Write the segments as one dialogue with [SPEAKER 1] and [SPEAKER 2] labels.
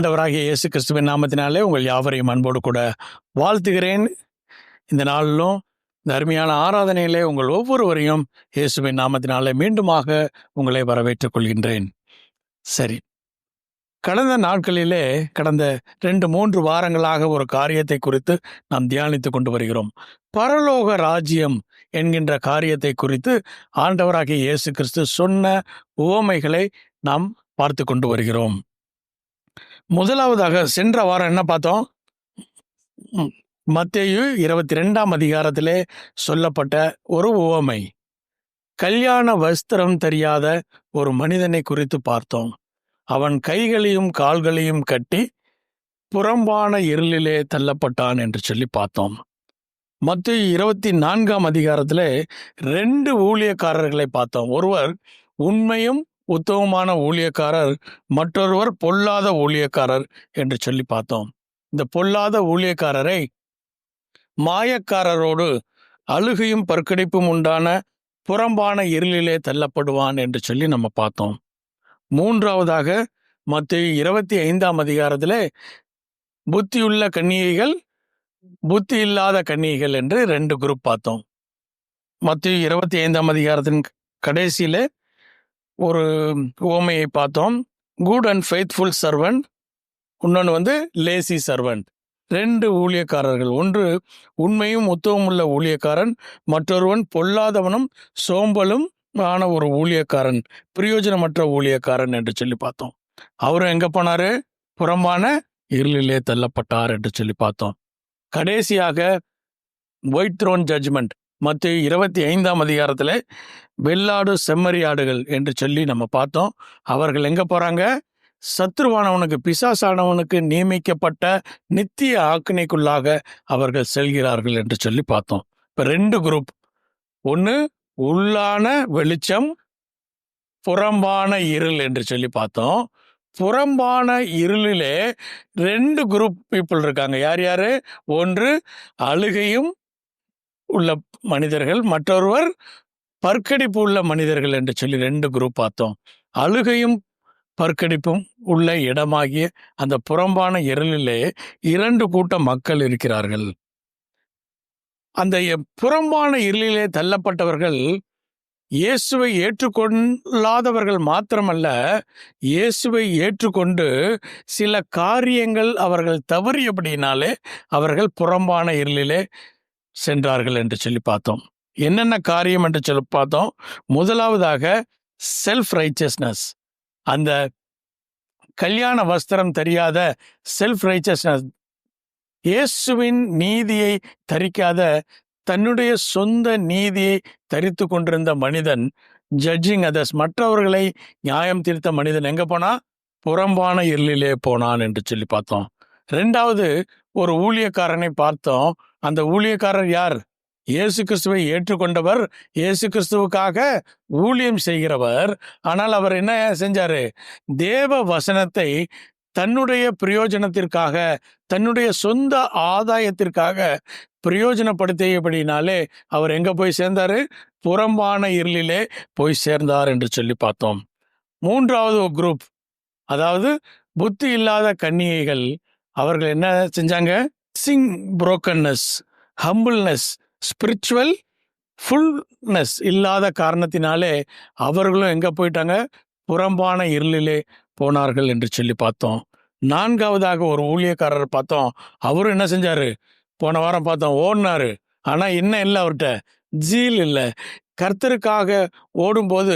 [SPEAKER 1] ஆண்டவராகிய இயேசு கிறிஸ்துவின் நாமத்தினாலே உங்கள் யாவரையும் அன்போடு கூட வாழ்த்துகிறேன். இந்த நாளிலும் இந்த அருமையான ஆராதனையிலே உங்கள் ஒவ்வொருவரையும் இயேசுவின் நாமத்தினாலே மீண்டுமாக உங்களை வரவேற்றுக் கொள்கின்றேன். சரி, கடந்த நாட்களிலே கடந்த 2-3 வாரங்களாக ஒரு காரியத்தை குறித்து நாம் தியானித்து கொண்டு வருகிறோம். பரலோக ராஜ்யம் என்கின்ற காரியத்தை குறித்து ஆண்டவராகிய இயேசு கிறிஸ்து சொன்ன உவமைகளை நாம் பார்த்து கொண்டு வருகிறோம். முதலாவதாக சென்ற வாரம் என்ன பார்த்தோம்? மத்தேயு 22ஆம் அதிகாரத்திலே சொல்லப்பட்ட ஒரு உவமை. கல்யாண வஸ்திரம் தெரியாத ஒரு மனிதனை குறித்து பார்த்தோம். அவன் கைகளையும் கால்களையும் கட்டி புறம்பான இருளிலே தள்ளப்பட்டான் என்று சொல்லி பார்த்தோம். மத்தேயு 24ஆம் அதிகாரத்திலே 2 ஊழியக்காரர்களை பார்த்தோம். ஒருவர் உண்மையும் உத்தமமான ஊழியக்காரர், மற்றொருவர் பொல்லாத ஊழியக்காரர் என்று சொல்லி பார்த்தோம். இந்த பொல்லாத ஊழியக்காரரை மாயக்காரரோடு அழுகையும் பற்கடிப்பும் உண்டான புறம்பான இருளிலே தள்ளப்படுவான் என்று சொல்லி நம்ம பார்த்தோம். மூன்றாவதாக மத்தேயு 25ஆம் அதிகாரத்திலே புத்தியுள்ள கன்னிகைகள், புத்தி இல்லாத கன்னிகைகள் என்று 2 குரூப் பார்த்தோம். மத்தேயு 25ஆம் அதிகாரத்தின் கடைசியிலே ஒரு உவமையை பார்த்தோம். குட் அண்ட் ஃபெய்த்ஃபுல் சர்வன்ட், இன்னொன்று லேசி சர்வன்ட். 2 ஊழியக்காரர்கள், ஒன்று உண்மையும் உத்தவம் உள்ள ஊழியக்காரன், மற்றொருவன் பொல்லாதவனும் சோம்பலும் ஆன ஒரு ஊழியக்காரன், பிரயோஜனமற்ற ஊழியக்காரன் என்று சொல்லி பார்த்தோம். அவரும் எங்க போனாரு? புறம்பான இருளிலே தள்ளப்பட்டார் என்று சொல்லி பார்த்தோம். கடைசியாக ஒயிட் த்ரோன் ஜட்ஜ்மெண்ட், மத்தேயு 25ஆம் அதிகாரத்தில் வெள்ளாடு செம்மறியாடுகள் என்று சொல்லி நம்ம பார்த்தோம். அவர்கள் எங்க போறாங்க? சத்ருவானவனுக்கு, பிசாசானவனுக்கு நியமிக்கப்பட்ட நித்திய ஆக்கினைக்குள்ளாக அவர்கள் செல்கிறார்கள் என்று சொல்லி பார்த்தோம். இப்போ 2 குரூப், ஒன்று உள்ளான வெளிச்சம், புறம்பான இருள் என்று சொல்லி பார்த்தோம். புறம்பான இருளிலே 2 குரூப் பீப்புள் இருக்காங்க. யார் யாரு? ஒன்று அழுகையும் உள்ள மனிதர்கள், மற்றொருவர் பற்கடிப்பு உள்ள மனிதர்கள் என்று சொல்லி 2 குரூப் பார்த்தோம். அழுகையும் பற்கடிப்பும் உள்ள இடமாகிய அந்த புறம்பான இருளிலே 2 கூட்ட மக்கள் இருக்கிறார்கள். அந்த புறம்பான இருளிலே தள்ளப்பட்டவர்கள் இயேசுவை ஏற்றுக்கொள்ளாதவர்கள் மாத்திரமல்ல, இயேசுவை ஏற்றுக்கொண்டு சில காரியங்கள் அவர்கள் தவறியபடினாலே அவர்கள் புறம்பான இருளிலே சென்றார்கள் என்று சொல்லி பார்த்தோம். என்னென்ன காரியம் என்று சொல்லி பார்த்தோம். முதலாவதாக செல்ஃப் ரைச்சஸ்னஸ், அந்த கல்யாண வஸ்திரம் தெரியாத செல்ஃப் ரைச்சஸ்னஸ், இயேசுவின் நீதியை தரிக்காத தன்னுடைய சொந்த நீதியை தரித்து கொண்டிருந்த மனிதன், ஜட்ஜிங் அதர்ஸ், மற்றவர்களை நியாயம் தீர்த்த மனிதன் எங்க போனா? புறம்பான இருளிலே போனான் என்று சொல்லி பார்த்தோம். 2வது ஒரு ஊழியக்காரனை பார்த்தோம். அந்த ஊழியக்காரர் யார்? இயேசு கிறிஸ்துவை ஏற்றுக்கொண்டவர், இயேசு கிறிஸ்துவுக்காக ஊழியம் செய்கிறவர். ஆனால் அவர் என்ன செஞ்சாரு? தேவ வசனத்தை தன்னுடைய பிரயோஜனத்திற்காக, தன்னுடைய சொந்த ஆதாயத்திற்காக பிரயோஜனப்படுத்தியபடினாலே அவர் எங்க போய் சேர்ந்தாரு? புறம்பான இருளிலே போய் சேர்ந்தார் என்று சொல்லி பார்த்தோம். 3வது குரூப், அதாவது புத்தி இல்லாத கன்னிகைகள், அவர்கள் என்ன செஞ்சாங்க? புரோக்கன்னஸ், ஹம்பிள்னஸ், ஸ்பிரிச்சுவல் ஃபுல்னஸ் இல்லாத காரணத்தினாலே அவர்களும் எங்க போயிட்டாங்க? புறம்பான இருளிலே போனார்கள் என்று சொல்லி பார்த்தோம். 4வதாக ஒரு ஊழியக்காரர் பார்த்தோம். அவரும் என்ன செஞ்சாரு? போன வாரம் பார்த்தோம், ஓடினாரு. ஆனா என்ன இல்லை அவர்கிட்ட? ஜீல் இல்லை. கர்த்தருக்காக ஓடும்போது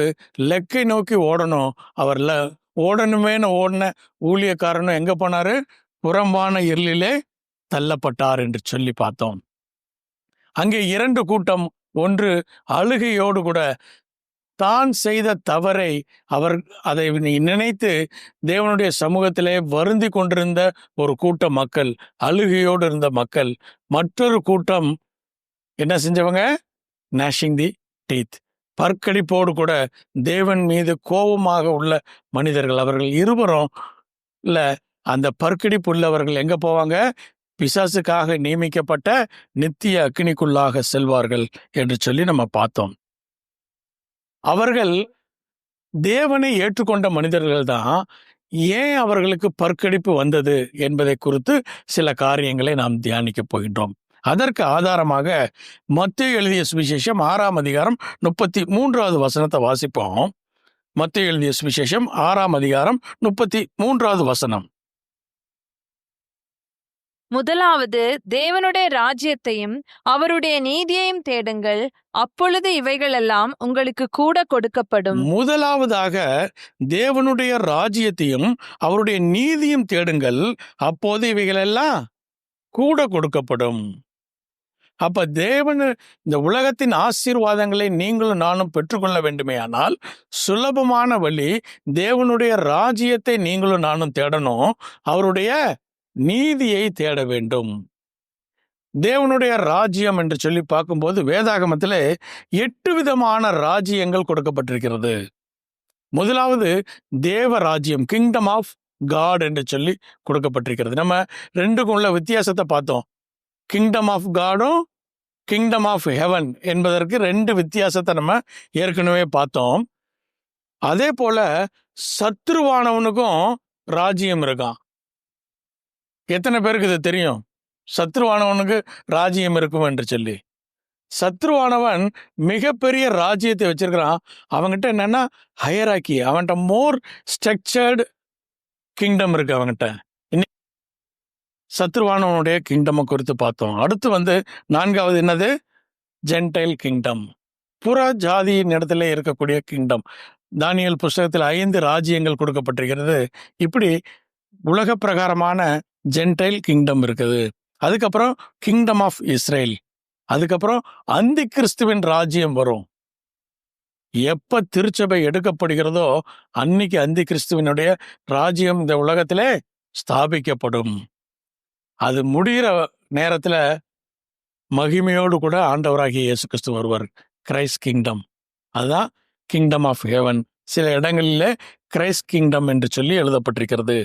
[SPEAKER 1] லெக்கை நோக்கி ஓடணும். அவர் ஓடணுமேனு ஓடின ஊழியக்காரனும் எங்க போனாரு? புறம்பான இருளிலே தள்ளப்பட்டார் என்று சொல்லி பார்த்தோம். அங்கே 2 கூட்டம், ஒன்று அழுகையோடு கூட தான் செய்த தவறை அதை நினைத்து தேவனுடைய சமூகத்திலே வருந்தி கொண்டிருந்த ஒரு கூட்ட மக்கள், அழுகையோடு இருந்த மக்கள். மற்றொரு கூட்டம் என்ன செஞ்சவங்க? gnashing தி டீத், பற்கடிப்போடு கூட தேவன் மீது கோபமாக உள்ள மனிதர்கள். அவர்கள் இருவரும் அந்த பற்கடிப்பு உள்ளவர்கள் எங்க போவாங்க? பிசாசுக்காக நியமிக்கப்பட்ட நித்திய அக்கினிக்குள்ளாக செல்வார்கள் என்று சொல்லி நம்ம பார்த்தோம். அவர்கள் தேவனை ஏற்றுக்கொண்ட மனிதர்கள் தான். ஏன் அவர்களுக்கு பற்கடிப்பு வந்தது என்பதை குறித்து சில காரியங்களை நாம் தியானிக்க போகின்றோம். அதற்கு ஆதாரமாக மத்தேயு எழுதிய சுவிசேஷம் 6ஆம் அதிகாரம் 33வது வசனத்தை வாசிப்போம். மத்தேயு எழுதிய சுவிசேஷம் 6ஆம் அதிகாரம் 33வது வசனம்.
[SPEAKER 2] முதலாவது தேவனுடைய ராஜ்யத்தையும் அவருடைய நீதியையும் தேடுங்கள், அப்பொழுது இவைகளெல்லாம் உங்களுக்கு கூட கொடுக்கப்படும்.
[SPEAKER 1] முதலாவதாக தேவனுடைய ராஜ்யத்தையும் அவருடைய நீதியும் தேடுங்கள், அப்போது இவைகளெல்லாம் கூட கொடுக்கப்படும். அப்ப தேவன் இந்த உலகத்தின் ஆசீர்வாதங்களை நீங்களும் நானும் பெற்றுக்கொள்ள வேண்டுமே ஆனால் சுலபமான வழி தேவனுடைய ராஜ்யத்தை நீங்களும் நானும் தேடணும், அவருடைய நீதியை தேட வேண்டும். தேவனுடைய ராஜ்யம் என்று சொல்லி பார்க்கும்போது வேதாகமத்திலே 8 விதமான ராஜ்யங்கள் கொடுக்கப்பட்டிருக்கிறது. முதலாவது தேவ ராஜ்யம், கிங்டம் ஆஃப் காட் என்று சொல்லி கொடுக்கப்பட்டிருக்கிறது. நம்ம ரெண்டுக்கும் உள்ள வித்தியாசத்தை பார்த்தோம். கிங்டம் ஆஃப் காடும் கிங்டம் ஆஃப் ஹெவன் என்பதற்கு 2 வித்தியாசத்தை நம்ம ஏற்கனவே பார்த்தோம். அதே போல சத்ருவானவனுக்கும் ராஜ்யம் இருக்கான். எத்தனை பேருக்கு இது தெரியும்? சத்ருவானவனுக்கு ராஜ்யம் இருக்கும் என்று சொல்லி. சத்ருவானவன் மிகப்பெரிய ராஜ்யத்தை வச்சிருக்கிறான். அவன்கிட்ட என்னன்னா ஹையராக்கி, அவன்கிட்ட மோர் ஸ்ட்ரக்சர்டு கிங்டம் இருக்கு அவன்கிட்ட. சத்ருவானவனுடைய கிங்டம் குறித்து பார்த்தோம். அடுத்து 4வது என்னது? ஜென்டைல் கிங்டம், புற ஜாதியின் இடத்துல இருக்கக்கூடிய கிங்டம். தானியேல் புஸ்தகத்தில் 5 ராஜ்யங்கள் கொடுக்கப்பட்டிருக்கிறது. இப்படி உலக பிரகாரமான ஜென்டைல் கிங்டம் இருக்குது. அதுக்கப்புறம் கிங்டம் ஆஃப் இஸ்ரேல், அதுக்கப்புறம் அந்தி கிறிஸ்துவின் ராஜ்யம் வரும். எப்ப திருச்சபை எடுக்கப்படுகிறதோ அன்னைக்கு அந்தி கிறிஸ்துவனுடைய ராஜ்யம் இந்த உலகத்திலே ஸ்தாபிக்கப்படும். அது முடிகிற நேரத்துல மகிமையோடு கூட ஆண்டவராகிய இயேசு கிறிஸ்து வருவார். கிரைஸ்ட் கிங்டம், அதுதான் கிங்டம் ஆஃப் ஹெவன். சில இடங்களிலே கிரைஸ்ட் கிங்டம் என்று சொல்லி எழுதப்பட்டிருக்கிறது.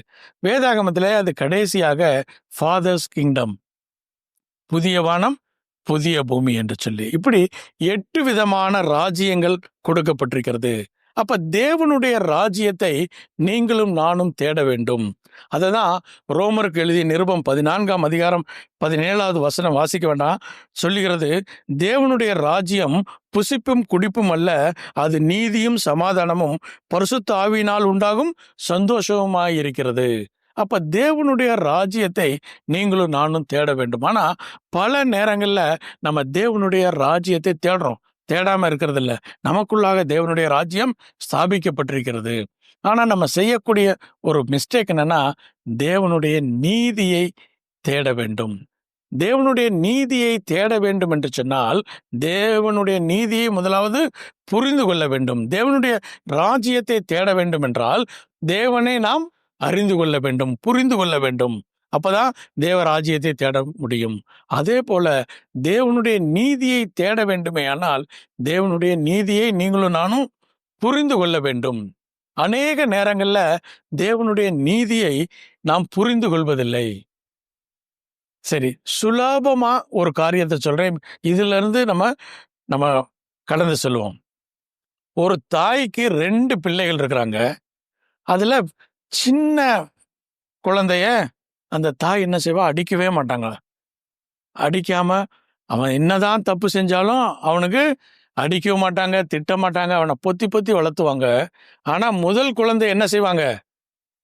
[SPEAKER 1] வேதாகமத்திலே அது கடைசியாக ஃபாதர்ஸ் கிங்டம், புதிய வானம் புதிய பூமி என்று சொல்லி இப்படி 8 விதமான ராஜ்யங்கள் கொடுக்கப்பட்டிருக்கிறது. அப்ப தேவனுடைய ராஜ்யத்தை நீங்களும் நானும் தேட வேண்டும். அததான் ரோமருக்கு எழுதிய நிருபம் 14ஆம் அதிகாரம் 17வது வசனம் வாசிக்க வேண்டாம் சொல்லுகிறது. தேவனுடைய ராஜ்யம் புசிப்பும் குடிப்பும் அல்ல, அது நீதியும் சமாதானமும் பரிசுத்த ஆவியினால் உண்டாகும் சந்தோஷமாயிருக்கிறது. அப்ப தேவனுடைய ராஜ்யத்தை நீங்களும் நானும் தேட வேண்டும். ஆனா பல நேரங்கள்ல நம்ம தேவனுடைய ராஜ்யத்தை தேடுறோம், தேடாம இருக்கிறது இல்ல. நமக்குள்ளாக தேவனுடைய ராஜ்யம் ஸ்தாபிக்கப்பட்டிருக்கிறது. ஆனா நம்ம செய்யக்கூடிய ஒரு மிஸ்டேக் என்னன்னா, தேவனுடைய நீதியை தேட வேண்டும். தேவனுடைய நீதியை தேட வேண்டும் என்று சொன்னால் தேவனுடைய நீதியை முதலாவது புரிந்து கொள்ள வேண்டும். தேவனுடைய ராஜ்யத்தை தேட வேண்டும் என்றால் தேவனை நாம் அறிந்து கொள்ள வேண்டும், புரிந்து கொள்ள வேண்டும். அப்பதான் தேவ ராஜ்யத்தை தேட முடியும். அதே போல தேவனுடைய நீதியை தேட வேண்டுமே ஆனால் தேவனுடைய நீதியை நீங்களும் நானும் புரிந்து கொள்ள வேண்டும். அநேக நேரங்கள்ல தேவனுடைய நீதியை நாம் புரிந்து கொள்வதில்லை. சரி, சுலபமா ஒரு காரியத்தை சொல்றேன், இதுல இருந்து நம்ம கடந்து செல்வோம். ஒரு தாய்க்கு 2 பிள்ளைகள் இருக்கிறாங்க. அதுல சின்ன குழந்தைய அந்த தாய் என்ன செய்வா? அடிக்கவே மாட்டாங்க. அடிக்காம அவன் என்னதான் தப்பு செஞ்சாலும் அவனுக்கு அடிக்கவும் மாட்டாங்க, திட்ட மாட்டாங்க, அவனை பொத்தி பொத்தி வளர்த்துவாங்க. ஆனா முதல் குழந்தை என்ன செய்வாங்க?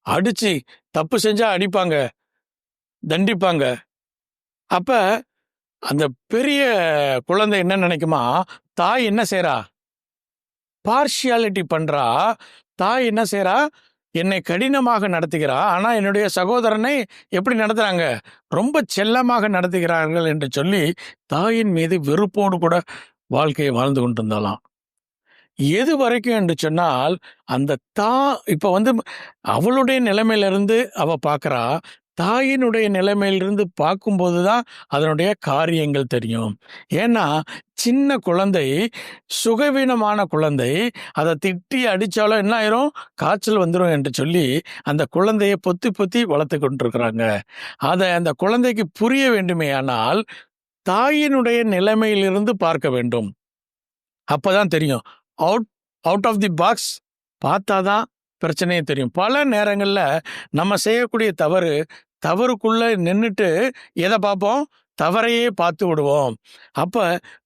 [SPEAKER 1] அடிச்சு, தப்பு செஞ்சா அடிப்பாங்க, தண்டிப்பாங்க. அப்ப அந்த பெரிய குழந்தை என்ன நினைக்குமா? தாய் என்ன செய்றா? பார்ஷியாலிட்டி பண்றா. தாய் என்ன செய்றா? என்னை கடினமாக நடத்துகிறா, ஆனா என்னுடைய சகோதரனை எப்படி நடத்துறாங்க? ரொம்ப செல்லமாக நடத்துகிறார்கள் என்று சொல்லி தாயின் மீது வெறுப்போடு கூட வாழ்க்கையை வாழ்ந்து கொண்டிருந்தாலாம். எது வரைக்கும் என்று சொன்னால், அந்த இப்ப அவளுடைய நிலைமையிலிருந்து அவ பார்க்கறா. தாயினுடைய நிலைமையிலிருந்து பார்க்கும்போதுதான் அதனுடைய காரியங்கள் தெரியும். ஏன்னா சின்ன குழந்தை, சுகவீனமான குழந்தை, அதை திட்டி அடிச்சாலும் என்ன ஆயிரும்? காய்ச்சல் வந்துடும் என்று சொல்லி அந்த குழந்தையை பொத்தி பொத்தி வளர்த்து கொண்டிருக்கிறாங்க. அதை அந்த குழந்தைக்கு புரிய வேண்டுமே ஆனால் தாயினுடைய நிலைமையிலிருந்து பார்க்க வேண்டும். அப்பதான் தெரியும். அவுட் ஆஃப் தி பாக்ஸ் பார்த்தாதான் பிரச்சனையும் தெரியும். பல நேரங்கள்ல நம்ம செய்யக்கூடிய தவறுக்குள்ள நின்னுட்டு எதை பார்ப்போம்? தவறையே பார்த்து விடுவோம். அப்ப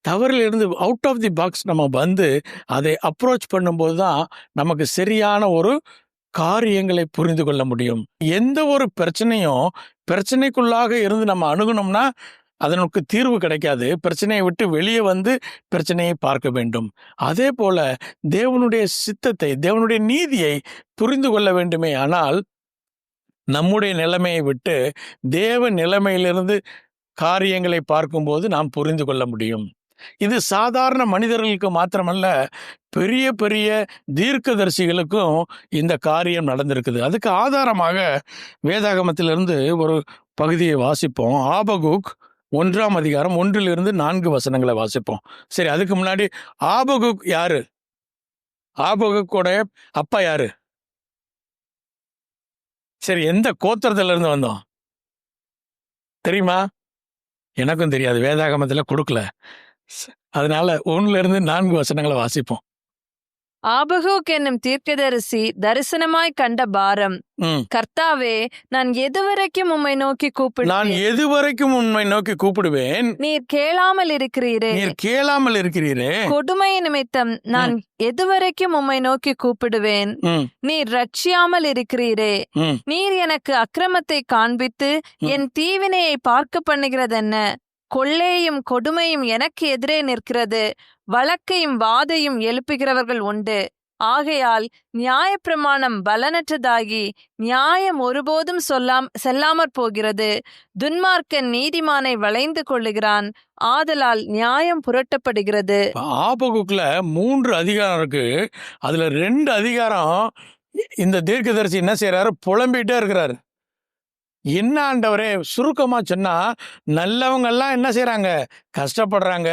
[SPEAKER 1] தவறிலிருந்து அவுட் ஆஃப் தி பாக்ஸ் நம்ம வந்து அதை அப்ரோச் பண்ணும்போது தான் நமக்கு சரியான ஒரு காரியங்களை புரிந்து கொள்ள முடியும். எந்த ஒரு பிரச்சனைக்குள்ளாக இருந்து நம்ம அணுகுனோம்னா அதனுக்கு தீர்வு கிடைக்காது. பிரச்சனையை விட்டு வெளியே வந்து பிரச்சனையை பார்க்க வேண்டும். அதே போல தேவனுடைய சித்தத்தை, தேவனுடைய நீதியை புரிந்து கொள்ள வேண்டுமே ஆனால் நம்முடைய நிலைமையை விட்டு தேவ நிலைமையிலிருந்து காரியங்களை பார்க்கும்போது நாம் புரிந்து கொள்ள முடியும். இது சாதாரண மனிதர்களுக்கு மாத்திரமல்ல, பெரிய பெரிய தீர்க்கதரிசிகளுக்கும் இந்த காரியம் நடந்திருக்குது. அதுக்கு ஆதாரமாக வேதாகமத்திலிருந்து ஒரு பகுதியை வாசிப்போம். ஆபகுக் 1ஆம் அதிகாரம் 1-4 வசனங்களை வாசிப்போம். சரி, அதுக்கு முன்னாடி ஆபகுக் யாரு? ஆபகுக்கோட அப்பா யாரு? சரி, எந்த கோத்திரத்துல இருந்து வந்தோம் தெரியுமா? எனக்கும் தெரியாது, வேதாகமத்துல கொடுக்கல. அதனால 1-4 வசனங்களை வாசிப்போம்.
[SPEAKER 2] ஆபகுக் என்னும் தீர்க்கதரிசி தரிசனமாய் கண்ட பாரம். கர்த்தாவே, நான் எதுவரைக்கும் உம்மை நோக்கி கூப்பிடுவேன்? நீர் கேளாமல் இருக்கிறீரே. கொடுமை நிமித்தம் நான் எதுவரைக்கும் உம்மை நோக்கி கூப்பிடுவேன்? நீர் ரட்சியாமல் இருக்கிறீரே. நீர் எனக்கு அக்கிரமத்தை காண்பித்து என் தீவினையை பார்க்க பண்ணுகிறதென்ன? கொள்ளையும் கொடுமையும் எனக்கு எதிரே நிற்கிறது. வழக்கையும் வாதையும் எழுப்புகிறவர்கள் உண்டு. ஆகையால் நியாயப்பிரமாணம் பலனற்றதாகி நியாயம் ஒருபோதும் செல்லாமற் போகிறது. துன்மார்க்கன் நீதிமானை வளைந்து கொள்ளுகிறான். ஆதலால் நியாயம் புரட்டப்படுகிறது.
[SPEAKER 1] ஆபகுக்ல 3 அதிகாரம் இருக்கு. அதுல 2 அதிகாரம் இந்த தீர்க்கதரிசி என்ன செய்யறாரு? புலம்பிட்டே இருக்கிறாரு. என்ன ஆண்டவரே, சுருக்கமா சொன்னா, நல்லவங்க எல்லாம் என்ன செய்யறாங்க? கஷ்டப்படுறாங்க.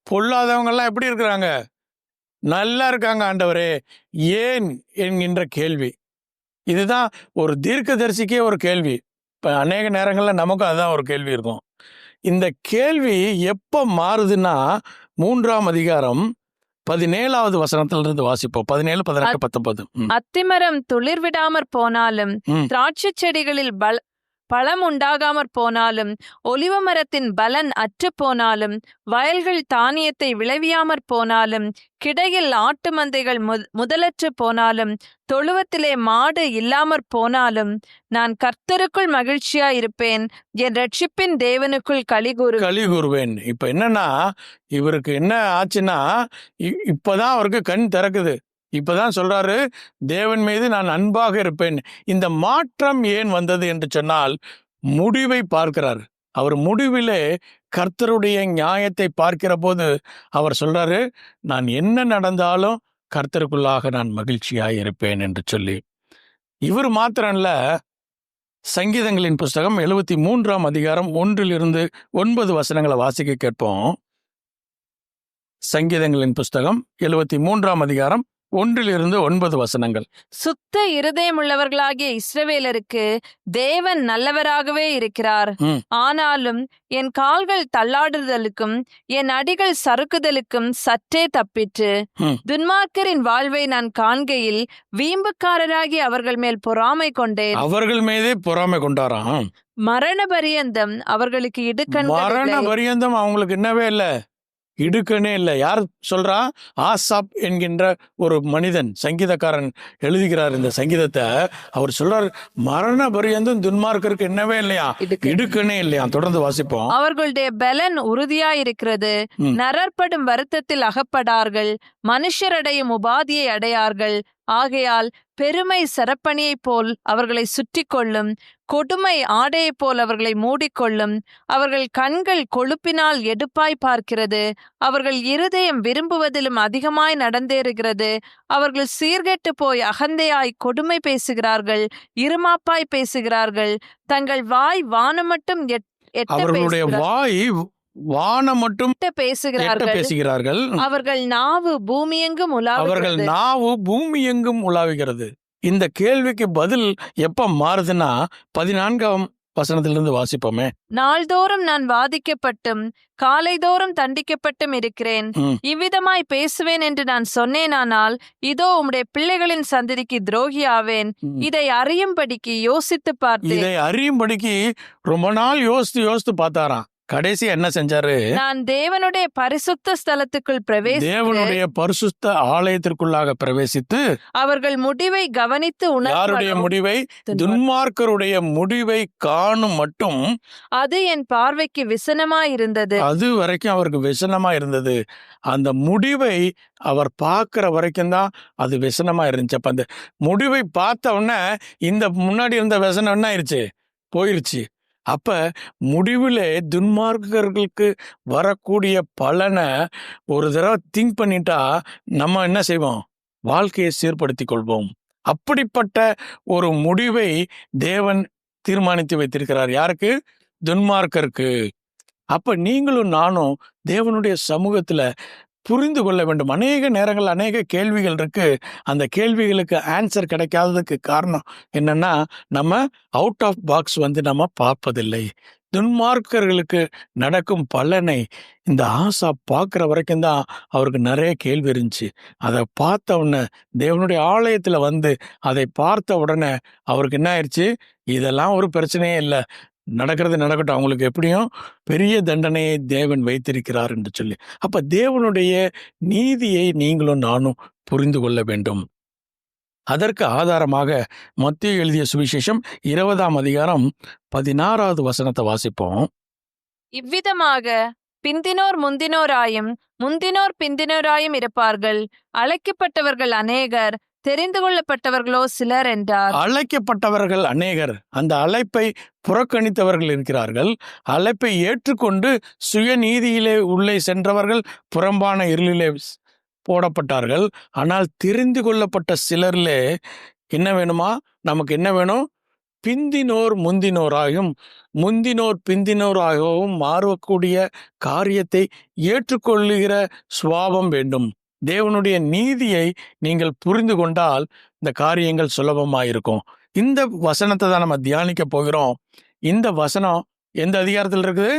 [SPEAKER 1] பொல்லாதவங்க எல்லாம் எப்படி இருக்கிறாங்க? நல்லா இருக்காங்க ஆண்டவரே, ஏன் என்கின்ற கேள்வி. இதுதான் ஒரு தீர்க்கதரிசிக்கே ஒரு கேள்வி. இப்ப அநேக நேரங்கள்ல நமக்கும் அதுதான் ஒரு கேள்வி இருக்கும். இந்த கேள்வி எப்ப மாறுதுன்னா 3ஆம் அதிகாரம் 17வது வசனத்திலிருந்து வாசிப்போம். 17, 18, 19.
[SPEAKER 2] அத்திமரம் துளிர் விடாமற் போனாலும், திராட்சை செடிகளில் பழம் உண்டாகாமற் போனாலும், ஒலிவ மரத்தின் பலன் அற்று போனாலும், வயல்கள் தானியத்தை விளைவியாமற் போனாலும், கிடையில் ஆட்டு மந்தைகள் முதலற்று போனாலும், தொழுவத்திலே மாடு இல்லாமற் போனாலும், நான் கர்த்தருக்குள் மகிழ்ச்சியாயிருப்பேன், என் ரட்சிப்பின் தேவனுக்குள் களிகூறுவேன். இப்ப என்னன்னா, இவருக்கு என்ன ஆச்சுன்னா, இப்பதான் அவருக்கு கண் திறக்குது. இப்பதான் சொல்றாரு, தேவன் மீது நான் அன்பாக இருப்பேன். இந்த மாற்றம் ஏன் வந்தது என்று சொன்னால், முடிவை பார்க்கிறார். அவர் முடிவிலே கர்த்தருடைய நியாயத்தை பார்க்கிற போது அவர் சொல்றாரு, நான் என்ன நடந்தாலும் கர்த்தருக்குள்ளாக நான் மகிழ்ச்சியாய் இருப்பேன் என்று சொல்லி. இவர் மாத்திரம் இல்ல, சங்கீதங்களின் புஸ்தகம் 73ஆம் அதிகாரம் 1-9 வசனங்களை வாசிக்க கேட்போம். சங்கீதங்களின் புஸ்தகம் 73ஆம் அதிகாரம் 1-9 வசனங்கள். சுத்த இருதயமுள்ளவர்களாகிய இஸ்ரவேலருக்கு தேவன் நல்லவராகவே இருக்கிறார். ஆனாலும் என் கால்கள் தள்ளாடுதலுக்கும் என் அடிகள் சறுக்குதலுக்கும் சற்றே தப்பிற்று. துன்மார்க்கரின் வாழ்வை நான் காண்கையில் வீம்புக்காரராகி அவர்கள் மேல் பொறாமை கொண்டேன்.
[SPEAKER 1] அவர்கள் மீதே பொறாமை கொண்டாராம்.
[SPEAKER 2] மரண பரியந்தம் அவர்களுக்கு
[SPEAKER 1] பரியந்தம் அவங்களுக்கு என்னவே இல்லை, இடுக்கனே இல்லை. யார் சொல்றா? ஆசாப் என்கின்ற ஒரு மனிதன், சங்கீதக்காரன் எழுதுகிறார் இந்த சங்கீதத்தை. அவர் சொல்றார், மரண பரியந்தம் துன்மார்க்கருக்கு என்னவே இல்லையா, இடுக்கனே இல்லையா. தொடர்ந்து வாசிப்போம்.
[SPEAKER 2] அவர்களுடைய பலன் உறுதியாயிருக்கிறது. நரற்படும் வருத்தத்தில் அகப்படார்கள். மனுஷரடையும் உபாதியை அடையார்கள். ஆகையால் பெருமை சரப்பணியைப் போல் அவர்களை சுற்றி கொள்ளும். கொடுமை ஆடையைப் போல் அவர்களை மூடிக்கொள்ளும். அவர்கள் கண்கள் கொழுப்பினால் எடுப்பாய் பார்க்கிறது. அவர்கள் இருதயம் விரும்புவதிலும் அதிகமாய் நடந்தேறுகிறது. அவர்கள் சீர்கெட்டு போய் அகந்தையாய் கொடுமை பேசுகிறார்கள், இருமாப்பாய் பேசுகிறார்கள். தங்கள் வாய் வானம் மட்டும்
[SPEAKER 1] அவர்களுடைய வாய் வானம் மட்டும் பேசுகிறார்கள்.
[SPEAKER 2] அவர்கள் நாவு பூமியெங்கும் உலாவுகிறது.
[SPEAKER 1] இந்த கேள்விக்கு பதில் எப்ப மாறுதுன்னா 14ஆம் வசனத்திலிருந்து வாசிப்போமே.
[SPEAKER 2] நாள்தோறும் நான் வாதிக்கப்பட்டும் காலைதோறும் தண்டிக்கப்பட்டும் இருக்கிறேன். இவ்விதமாய் பேசுவேன் என்று நான் சொன்னேனானால் இதோ உம்முடைய பிள்ளைகளின் சந்ததிக்கு துரோகியாவேன். இதை அறியும்படிக்கு யோசித்து பார்த்தேன்.
[SPEAKER 1] இதை அறியும்படிக்கு ரொம்ப நாள் யோசித்து பார்த்தாராம். கடைசி என்ன செஞ்சாரு?
[SPEAKER 2] நான் தேவனுடைய பரிசுத்த ஸ்தலத்துக்குள்
[SPEAKER 1] தேவனுடைய பரிசுத்த ஆலயத்திற்குள்ளாக பிரவேசித்து
[SPEAKER 2] அவர்கள் முடிவை கவனித்து
[SPEAKER 1] யாருடைய முடிவை? துன்மார்க்கருடைய முடிவை காணும் மட்டும்
[SPEAKER 2] அது என் பார்வைக்கு விசனமாயிருந்தது.
[SPEAKER 1] அது வரைக்கும் அவருக்கு விசனமா இருந்தது. அந்த முடிவை அவர் பார்க்கிற வரைக்கும் தான் அது விசனமா இருந்துச்சு. அப்ப அந்த முடிவை பார்த்த உடனே இந்த முன்னாடி இருந்த விசனம் என்ன ஆயிடுச்சு? போயிருச்சு. அப்ப முடிவிலே துன்மார்க்கர்களுக்கு வரக்கூடிய பலனை ஒரு தடவை திங்க் பண்ணிட்டா நம்ம என்ன செய்வோம்? வாழ்க்கையை சீர்படுத்திக் கொள்வோம். அப்படிப்பட்ட ஒரு முடிவை தேவன் தீர்மானித்து வைத்திருக்கிறார். யாருக்கு? துன்மார்க்கருக்கு. அப்ப நீங்களும் நானும் தேவனுடைய சமூகத்துல புரிந்து கொள்ள வேண்டும். அநேக நேரங்கள் அநேக கேள்விகள் இருக்கு. அந்த கேள்விகளுக்கு ஆன்சர் கிடைக்காததுக்கு காரணம் என்னன்னா, நம்ம அவுட் ஆஃப் பாக்ஸ் நம்ம பார்ப்பதில்லை. துன்மார்க்கர்களுக்கு நடக்கும் பலனை இந்த ஆசா பார்க்குற வரைக்கும் தான் அவருக்கு நிறைய கேள்வி இருந்துச்சு. அதை பார்த்த உடனே தேவனுடைய ஆலயத்தில் அதை பார்த்த உடனே அவருக்கு என்ன ஆயிடுச்சு? இதெல்லாம் ஒரு பிரச்சனையே இல்லை, நடக்கிறது நடக்கட்டும், அவங்களுக்கு எப்படியும் பெரிய தண்டனையை தேவன் வைத்திருக்கிறார் என்று சொல்லி. அப்ப தேவனுடைய நீதியை நீங்களும் நானும் புரிந்து கொள்ள வேண்டும். அதற்கு ஆதாரமாக மத்தேயு எழுதிய சுவிசேஷம் 20ஆம் அதிகாரம் 16வது வசனத்தை வாசிப்போம்.
[SPEAKER 2] இவ்விதமாக பிந்தினோர் முந்தினோராயும் முந்தினோர் பிந்தினோராயும் இருப்பார்கள். அழைக்கப்பட்டவர்கள் அநேகர், தெரிந்து கொள்ளப்பட்டவர்களோ சிலர் என்றார்.
[SPEAKER 1] அழைக்கப்பட்டவர்கள் அநேகர், அந்த அழைப்பை புறக்கணித்தவர்கள் இருக்கிறார்கள். அழைப்பை ஏற்றுக்கொண்டு சுயநீதியிலே உள்ளே சென்றவர்கள் புறம்பான இருளிலே போடப்பட்டார்கள். ஆனால் தெரிந்து கொள்ளப்பட்ட சிலர்லே என்ன வேணுமா? நமக்கு என்ன வேணும்? பிந்தினோர் முந்தினோராயும் முந்தினோர் பிந்தினோராகவும் மாறக்கூடிய காரியத்தை ஏற்றுக்கொள்ளுகிற சுபாவம் வேண்டும். தேவனுடைய நீதியை நீங்கள் புரிந்து கொண்டால் இந்த காரியங்கள் சுலபமாயிருக்கும். இந்த வசனத்தை தான் நம்ம தியானிக்க போகிறோம். இந்த வசனம் எந்த அதிகாரத்தில் இருக்குது?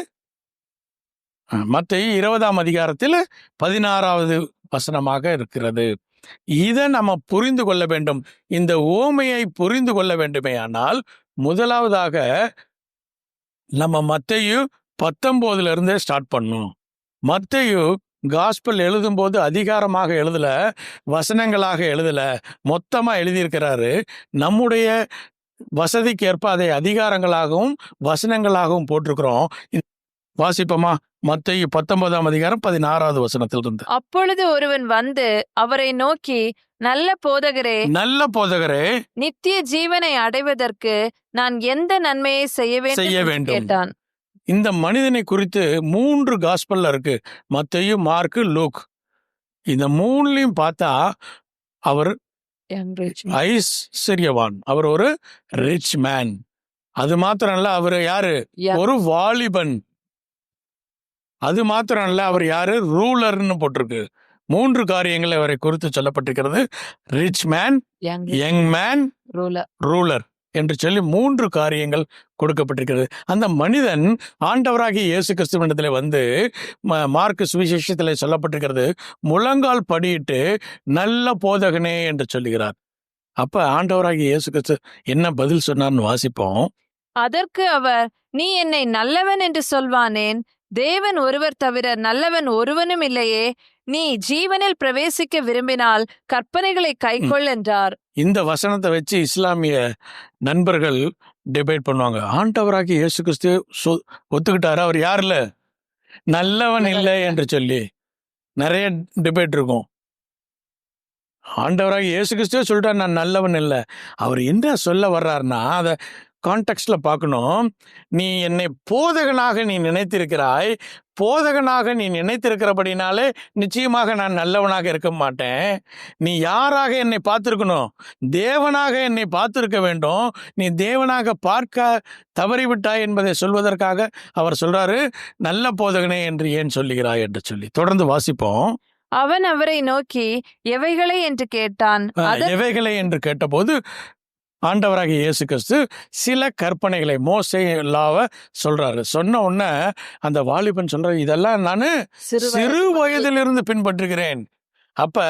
[SPEAKER 1] மத்தேயு 20ஆம் அதிகாரத்தில் 16வது வசனமாக இருக்கிறது. இதை நம்ம புரிந்து கொள்ள வேண்டும். இந்த ஓமையை புரிந்து கொள்ள வேண்டுமேயானால் முதலாவதாக நம்ம மத்தேயு 19 இருந்தே ஸ்டார்ட் பண்ணணும். மத்தேயு காஸ்பல் எழுதும்போது அதிகாரமாக எழுதல, வசனங்களாக எழுதல, மொத்தமா எழுதியிருக்கிறாரு. நம்முடைய வசதிக்கு ஏற்ப அதை அதிகாரங்களாகவும் வசனங்களாகவும் போட்டிருக்கிறோம். வாசிப்போமா? மத்தேயு 19ஆம் அதிகாரம் 16வது வசனத்திலிருந்து.
[SPEAKER 2] அப்பொழுது ஒருவன் வந்து அவரை நோக்கி, நல்ல போதகரே,
[SPEAKER 1] நல்ல போதகரே,
[SPEAKER 2] நித்திய ஜீவனை அடைவதற்கு நான் எந்த நன்மையை செய்ய வேண்டும் கேட்டான்.
[SPEAKER 1] இந்த மனிதனை குறித்து 3 காஸ்பல்ல இருக்கு. மத்தேயு, மார்க்கு, லூக். இந்த 3லையும் பார்த்தா அவர் ஐஸ்வர்யவான், அவர் ஒரு ரிச் மேன். அது மாத்திரம் இல்ல, அவர் யாரு? ஒரு வாலிபன். அது மாத்திரம் இல்ல, அவர் யாரு? ரூலர்னு போட்டிருக்கு. 3 காரியங்கள் அவரை குறித்து சொல்லப்பட்டிருக்கிறது. Rich man, young man, ruler என்று சொல்லி 3 காரியங்கள் கொடுக்கப்பட்டிருக்கிறது. அந்த மனிதன் ஆண்டவராகிய இயேசு கிறிஸ்துவினிடத்தில் மார்க்கு சுவிசேஷத்தில் சொல்லப்பட்டிருக்கிறது, முழங்கால் படியிட்டு நல்ல போதகனே என்று சொல்லுகிறார். அப்ப ஆண்டவராகிய இயேசு கிறிஸ்து என்ன பதில் சொன்னார்னு வாசிப்போம்.
[SPEAKER 2] அதற்கு அவர், நீ என்னை நல்லவன் என்று சொல்வானேன்? தேவன் ஒருவர் தவிர நல்லவன் ஒருவனும் இல்லையே. நீ ஜீவனில் பிரவேசிக்க விரும்பினால் கற்பனைகளை கைக்கொள் என்றார். இந்த வசனத்தை வச்சு இஸ்லாமிய நண்பர்கள் டிபேட் பண்ணுவாங்க. ஆண்டவராகிய இயேசு கிறிஸ்து ஒத்துக்கிட்டாரு, அவர் யாருல நல்லவன் இல்லை என்று சொல்லி நிறைய டிபேட் இருக்கும். ஆண்டவராகிய இயேசு கிறிஸ்துவே சொல்லிட்டார், நான் நல்லவன் இல்லை. அவர் என்ன சொல்ல வர்றாருன்னா அதை கான்டெக்ட்ல பார்க்கணும். நீ என்னை போதகனாக நீ நினைத்திருக்கிறாய், போதகனாக நீ நினைத்திருக்கிறபடினாலே நிச்சயமாக நான் நல்லவனாக இருக்க மாட்டேன். நீ யாராக என்னை பார்த்திருக்கணும்? தேவனாக என்னை பார்த்திருக்க வேண்டும். நீ தேவனாக பார்க்க தவறிவிட்டாய் என்பதை சொல்வதற்காக அவர் சொல்றாரு, நல்ல போதகனே என்று ஏன் சொல்லுகிறாய் என்று சொல்லி. தொடர்ந்து வாசிப்போம். அவன் அவரை நோக்கி, எவைகளை என்று கேட்டான்.
[SPEAKER 1] எவைகளை என்று கேட்டபோது ஆண்டவராகிய இயேசு கிறிஸ்து சில கற்பனைகளை மோசே லாவை சொல்றாரு. சொன்ன உடனே அந்த வாலிபன் சொல்றாரு, இதெல்லாம் நான் சிறு வயதிலிருந்து பின்பற்றுகிறேன். அப்ப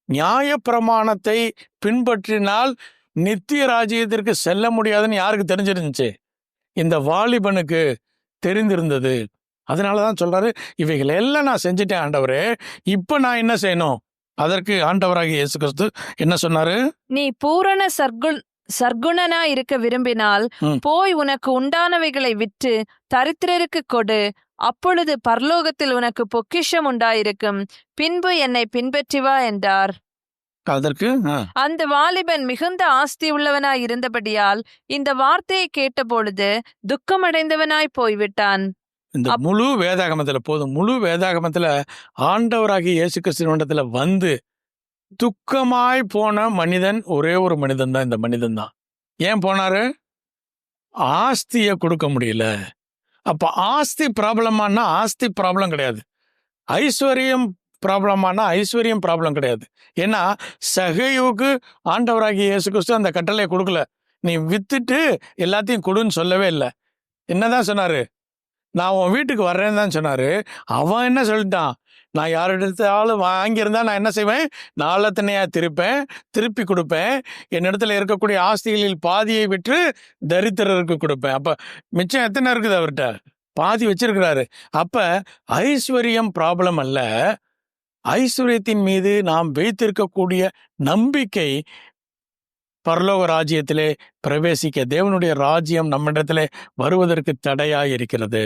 [SPEAKER 1] நியாயப்பிரமாணத்தை பின்பற்றினால் நித்திய ராஜ்யத்திற்கு செல்ல முடியாதுன்னு யாருக்கு தெரிஞ்சிருந்துச்சு? இந்த வாலிபனுக்கு தெரிந்திருந்தது. அதனாலதான் சொல்றாரு, இவைகள் எல்லாம் நான் செஞ்சுட்டேன் ஆண்டவரே, இப்ப நான் என்ன செய்யணும்? அதற்கு ஆண்டவராகிய இயேசு கிறிஸ்து என்ன சொன்னாரு?
[SPEAKER 2] நீ பூரண சர்க்குணனா இருக்க விரும்பினால் போய் உனக்கு உண்டானவைகளை விற்று தரித்திரருக்கு கொடு, அப்பொழுது பரலோகத்தில் உனக்கு பொக்கிஷம் உண்டாயிருக்கும், பின்பு என்னை பின்பற்றி வா என்றார்.
[SPEAKER 1] அதற்கு
[SPEAKER 2] அந்த வாலிபன் மிகுந்த ஆஸ்தி உள்ளவனாய் இருந்தபடியால் இந்த வார்த்தையை கேட்டபொழுது துக்கமடைந்தவனாய் போய்விட்டான்.
[SPEAKER 1] இந்த முழு வேதாகமத்துல ஆண்டவராகிய இயேசு கிறிஸ்துவினிடத்துல வந்து துக்கமாய் போன மனிதன் ஒரே ஒரு மனிதன் தான். இந்த மனிதன் தான். ஏன் போனாரு? ஆஸ்திய கொடுக்க முடியல. அப்ப ஆஸ்தி ப்ராப்ளமானா ஆஸ்தி ப்ராப்ளம் கிடையாது, ஐஸ்வர்யம் ப்ராப்ளமானா ஐஸ்வர்யம் ப்ராப்ளம் கிடையாது. ஏன்னா சகையுக்கு ஆண்டவராகிய இயேசு கிறிஸ்து அந்த கட்டளையை கொடுக்கல, நீ வித்துட்டு எல்லாத்தையும் கொடுன்னு சொல்லவே இல்லை. என்னதான் சொன்னாரு? நான் உன் வீட்டுக்கு வர்றேன்னு தான் சொன்னாரு. அவன் என்ன சொல்லிட்டான்? நான் யாரிடத்தாலும் வாங்கியிருந்தா நான் என்ன செய்வேன்? நாளத்தனையா திருப்பி கொடுப்பேன். என்னிடத்துல இருக்கக்கூடிய ஆஸ்திகளில் பாதியை விற்று தரித்திரருக்கு கொடுப்பேன். அப்ப மிச்சம் எத்தனை இருக்குது? அவர்கிட்ட பாதி வச்சிருக்கிறாரு. அப்ப ஐஸ்வர்யம் ப்ராப்ளம் அல்ல, ஐஸ்வர்யத்தின் மீது நாம் வைத்திருக்கக்கூடிய நம்பிக்கை பரலோக ராஜ்யத்திலே பிரவேசிக்க, தேவனுடைய ராஜ்யம் நம்மிடத்திலே வருவதற்கு தடையாய் இருக்கிறது.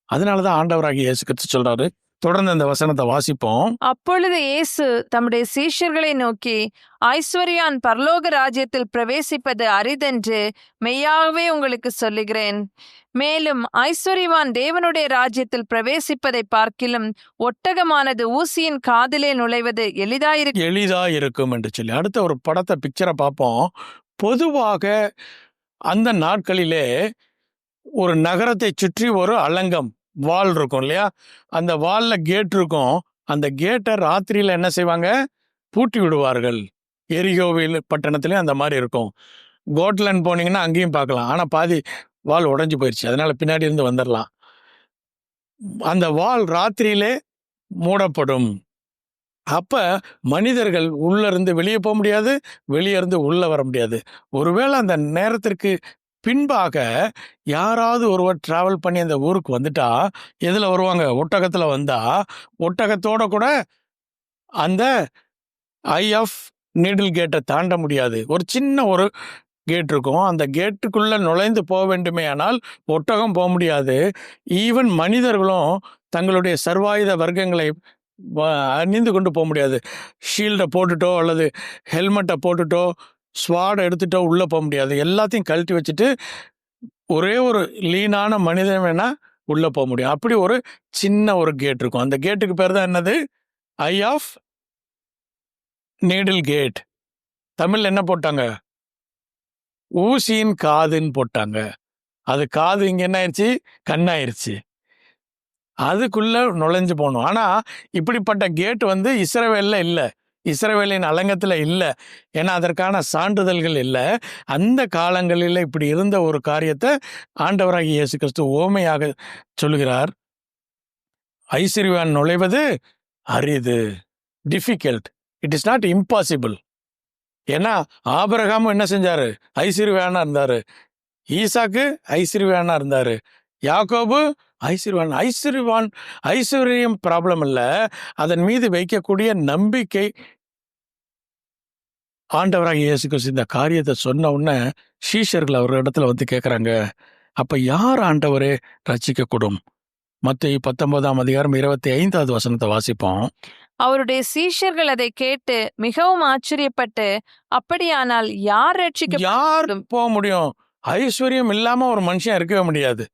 [SPEAKER 1] அதனாலதான் ஆண்டவராகிய இயேசு கிறிஸ்து சொல்றாரு. தொடர்ந்து அந்த வசனத்தை வாசிப்போம்.
[SPEAKER 2] அப்பொழுது இயேசு தம்முடைய சீஷர்களை நோக்கி, ஐஸ்வர்யான் பரலோக ராஜ்யத்தில் பிரவேசிப்பது அரிதென்று மெய்யாகவே உங்களுக்கு சொல்லுகிறேன். மேலும் ஐஸ்வர்யவான் தேவனுடைய ராஜ்யத்தில் பிரவேசிப்பதை பார்க்கிலும் ஒட்டகமானது ஊசியின் காதிலே நுழைவது எளிதாயிருக்கும்
[SPEAKER 1] என்று சொல்லி அடுத்த ஒரு படத்தை பிக்சரை பார்ப்போம். பொதுவாக அந்த நாட்களிலே ஒரு நகரத்தை சுற்றி ஒரு அலங்கம் வால் இருக்கும் இல்லையா? அந்த வால்ல கேட் இருக்கும். அந்த கேட்டை ராத்திரியில என்ன செய்வாங்க? பூட்டி விடுவார்கள். எரிகோவில் பட்டணத்திலையும் அந்த மாதிரி இருக்கும். கோட்லண்ட் போனீங்கன்னா அங்கேயும் பார்க்கலாம். ஆனா பாதி வால் உடைஞ்சு போயிடுச்சு, அதனால பின்னாடி இருந்து வந்துடலாம். அந்த வால் ராத்திரியிலே மூடப்படும். அப்ப மனிதர்கள் உள்ள இருந்து வெளியே போக முடியாது, வெளியே இருந்து உள்ள வர முடியாது. ஒருவேளை அந்த நேரத்திற்கு பின்பாக யாராவது ஒருவர் டிராவல் பண்ணி அந்த ஊருக்கு வந்துட்டா எதுல வருவாங்க? ஒட்டகத்துல வந்தா ஒட்டகத்தோட கூட அந்த ஐ ஆஃப் நீடில் கேட்டை தாண்ட முடியாது. ஒரு சின்ன ஒரு கேட் இருக்கும். அந்த கேட்டுக்குள்ள நுழைந்து போக வேண்டுமே, ஆனால் ஒட்டகம் போக முடியாது. ஈவன் மனிதர்களும் தங்களுடைய சர்வாயுத வர்க்கங்களை அணிந்து கொண்டு போக முடியாது. ஷீல்டை போட்டுட்டோ அல்லது ஹெல்மெட்டை போட்டுட்டோ ஸ்வாடை எடுத்துட்டோ உள்ள போக முடியாது. எல்லாத்தையும் கழட்டி வச்சுட்டு ஒரே ஒரு லீனான மனிதன் வேணா உள்ள போக முடியும். அப்படி ஒரு சின்ன ஒரு கேட் இருக்கும். அந்த கேட்டுக்கு பேர் தான் என்னது? ஐ ஆஃப் நீடில் கேட். தமிழ்ல என்ன போட்டாங்க? ஊசியின் காதுன்னு போட்டாங்க. அது காது இங்க என்ன ஆயிடுச்சு? கண்ணாயிருச்சு. அதுக்குள்ள நுழைஞ்சு போகணும். ஆனா இப்படிப்பட்ட கேட் வந்து இஸ்ரவேல்ல இல்லை, இஸ்ரவேலின் அலங்கத்துல இல்லை. ஏன்னா அதற்கான சான்றிதழ்கள் இல்லை. அந்த காலங்களில் இப்படி இருந்த ஒரு காரியத்தை ஆண்டவராகிய இயேசு கிறிஸ்து ஓமையாக சொல்லுகிறார். ஐஸ்வர்யவான் நுழைவது அரிது, difficult, it is not impossible. ஏன்னா ஆபிரகாமும் என்ன செஞ்சாரு? ஐஸ்வர்யவானா இருந்தாரு. ஈசாக்கு ஐஸ்வர்யவானா இருந்தாரு. யாக்கோபு ஐஸ்வர்யம் ப்ராப்ளம் இல்ல, அதன் மீது வைக்கக்கூடிய நம்பிக்கை. ஆண்டவராகிய இயேசு கிறிஸ்து இந்த காரியத்தை சொன்ன உடனே சீஷர்கள் அவர் இடத்துல வந்து கேட்கறாங்க, அப்ப யார் ஆண்டவரே ரட்சிக்க கூடும்? மத்தேயு 19:25 வசனத்தை வாசிப்போம்.
[SPEAKER 2] அவருடைய சீஷர்கள் அதை கேட்டு மிகவும் ஆச்சரியப்பட்டு, அப்படியானால் யார்
[SPEAKER 1] போக முடியும்? ஐஸ்வர்யம் இல்லாம ஒரு மனுஷன் இருக்கவே முடியாது.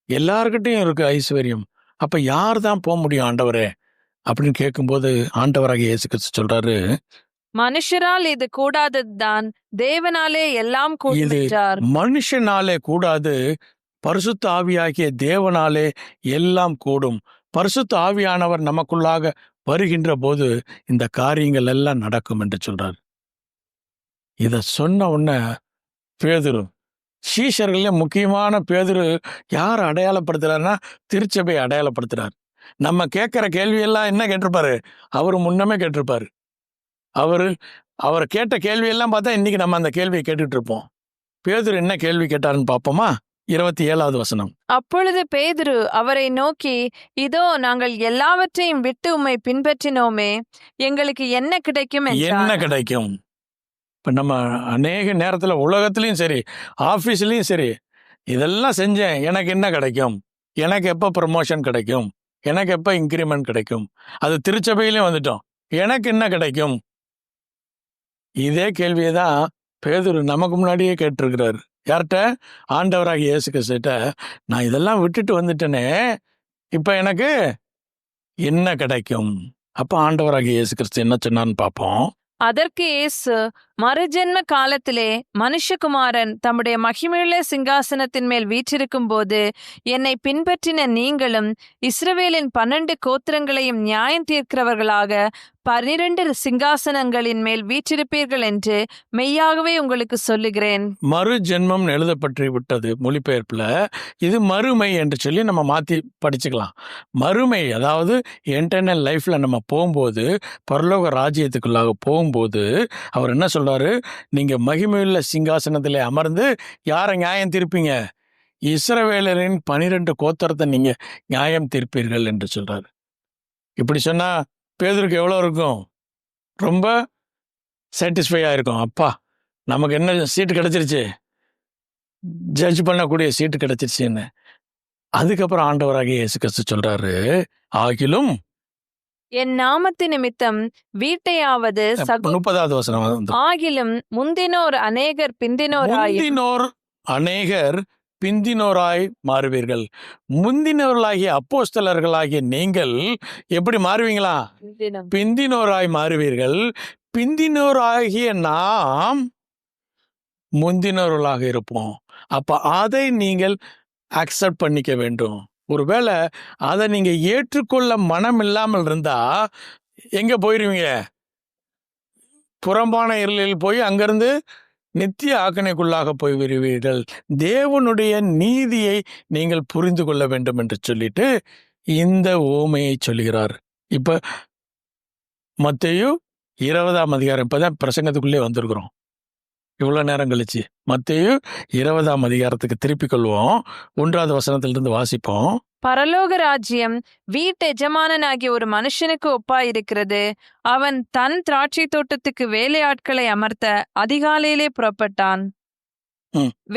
[SPEAKER 1] எல்லார்கிட்டையும் இருக்கு ஐஸ்வர்யம். அப்ப யார் தான் போக முடியும் ஆண்டவரே அப்படின்னு கேட்கும்போது ஆண்டவராகிய இயேசு கிறிஸ்து சொல்றாரு,
[SPEAKER 2] மனுஷரால் இது கூடாததுதான், தேவனாலே எல்லாம் கூடும் என்றார்.
[SPEAKER 1] மனுஷனாலே கூடாது, பரிசுத்த ஆவியாகிய தேவனாலே எல்லாம் கூடும். பரிசுத்த ஆவியானவர் நமக்குள்ளாக வருகின்ற போது இந்த காரியங்கள் எல்லாம் நடக்கும் என்று சொல்றார். இதை சொன்ன உடனே பேதுரு, சீஷர்களே முக்கியமான பேதுரு யார் அடையாளப்படுத்துறாருன்னா திருச்சபையை அடையாளப்படுத்துறார். நம்ம கேட்குற கேள்வியெல்லாம் என்ன கேட்டிருப்பாரு? அவரு முன்னமே கேட்டிருப்பாரு. அவர் கேட்ட கேள்வியெல்லாம் பார்த்தா இன்னைக்கு நம்ம அந்த கேள்வியை கேட்டுட்டு இருப்போம். பேதுரு என்ன கேள்வி கேட்டாருன்னு பார்ப்போமா? 27வது வசனம்.
[SPEAKER 2] அப்பொழுது பேதுரு அவரை நோக்கி, இதோ நாங்கள் எல்லாவற்றையும் விட்டு உம்மை பின்பற்றினோமே, எங்களுக்கு என்ன கிடைக்கும்
[SPEAKER 1] என்ன
[SPEAKER 2] என்றான்.
[SPEAKER 1] கிடைக்கும்? இப்போ நம்ம அநேக நேரத்தில் உலகத்துலேயும் சரி, ஆஃபீஸ்லேயும் சரி, இதெல்லாம் செஞ்சேன், எனக்கு என்ன கிடைக்கும்? எனக்கு எப்போ ப்ரமோஷன் கிடைக்கும்? எனக்கு எப்போ இன்க்ரிமெண்ட் கிடைக்கும்? அது திருச்சபையிலையும் வந்துட்டோம், எனக்கு என்ன கிடைக்கும்? இதே கேள்வியை தான் பேதுரு நமக்கு முன்னாடியே கேட்டிருக்கிறார். யார்கிட்ட? ஆண்டவராகிய இயேசு கிறிஸ்துட்ட. நான் இதெல்லாம் விட்டுட்டு வந்துட்டேனே, இப்போ எனக்கு என்ன கிடைக்கும்? அப்போ ஆண்டவராகிய இயேசு கிறிஸ்து என்ன சொன்னான்னு பார்ப்போம்.
[SPEAKER 2] அதற்கு இயேசு, மறுஜென்ம காலத்திலே மனுஷகுமாரன் தம்முடைய மகிமையுள்ள சிங்காசனத்தின் மேல் வீற்றிருக்கும் போது என்னை பின்பற்றின நீங்களும் இஸ்ரவேலின் 12 கோத்திரங்களையும் நியாயம் தீர்க்கிறவர்களாக 12 சிங்காசனங்களின் மேல் வீற்றிருப்பீர்கள் என்று மெய்யாகவே உங்களுக்கு சொல்லுகிறேன்.
[SPEAKER 1] மறு ஜென்மம் எழுதப்பட்டு விட்டது மொழிபெயர்ப்புல. இது மறுமை என்று சொல்லி நம்ம மாற்றி படிச்சுக்கலாம். மறுமை அதாவது என்டர்னல் லைஃப்ல நம்ம போகும்போது, பரலோக ராஜ்யத்துக்குள்ளாக போகும்போது அவர் என்ன சொல்றாரு? நீங்க மகிமையுள்ள சிங்காசனத்திலே அமர்ந்து யாரை நியாயம் தீர்ப்பீங்க? இஸ்ரவேலரின் 12 கோத்திரத்தை நீங்க நியாயம் தீர்ப்பீர்கள் என்று சொல்றாரு. இப்படி சொன்னா பேதுருக்கு எவ்வளோ இருக்கும்? ரொம்ப சாட்டிஸ்ஃபையாக இருக்கும். அப்பா, நமக்கு என்ன சீட்டு கிடச்சிருச்சு, ஜட்ஜ் பண்ணக்கூடிய சீட்டு கிடச்சிருச்சுன்னு. அதுக்கப்புறம் ஆண்டவராகிய இயேசு கிறிஸ்து சொல்றாரு, ஆகிலும்
[SPEAKER 2] என் நாமத்து நிமித்தம் வீட்டையாவது
[SPEAKER 1] 30வது வசனம் வந்து,
[SPEAKER 2] ஆகிலும் முந்தினோர் அநேகர்
[SPEAKER 1] பிந்தினோராய் மாறுவீர்கள். முந்தினவர்களாகிய அப்போஸ்தலர்களாகிய நீங்கள் எப்படி மாறுவீங்களா? பிந்தினோராய் மாறுவீர்கள். பிந்தினோராகிய நாம் முந்தினவர்களாக இருப்போம். அப்ப அதை நீங்கள் அக்செப்ட் பண்ணிக்க வேண்டும். ஒருவேளை அதை நீங்க ஏற்றுக்கொள்ள மனம் இல்லாமல் இருந்தா எங்க போயிருவீங்க? புறம்பான இருளில் போய் அங்கிருந்து நித்திய ஆக்கணைக்குள்ளாக போய் விடுவீர்கள். தேவனுடைய நீதியை நீங்கள் புரிந்து கொள்ள வேண்டும் என்று சொல்லிட்டு இந்த ஓமையை சொல்கிறார். இப்ப மத்தேயு 20ஆம் அதிகாரம், இப்பதான் பிரசங்கத்துக்குள்ளே வந்திருக்கிறோம். இவ்வளோ நேரம் கழிச்சு மத்தேயு 20ஆம் அதிகாரத்துக்கு திருப்பிக் கொள்வோம். 1வது வசனத்திலிருந்து வாசிப்போம்.
[SPEAKER 2] பரலோக ராஜ்யம் வீட்டெஜமானனாகிய ஒரு மனுஷனுக்கு ஒப்பாயிருக்கிறது. அவன் தன் திராட்சை தோட்டத்துக்கு வேலையாட்களை அமர்த்த அதிகாலையிலே புறப்பட்டான்.